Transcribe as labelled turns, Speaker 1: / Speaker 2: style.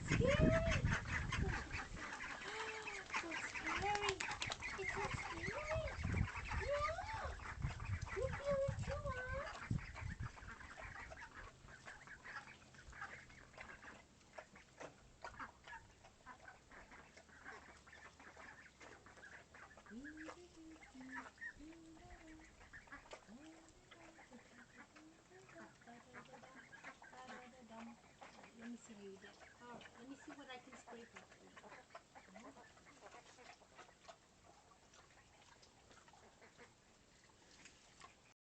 Speaker 1: Scary. So scary. It's so scary. Yeah. You feel it too, huh? Let me see how you did. All right, let me see what I can scrape up.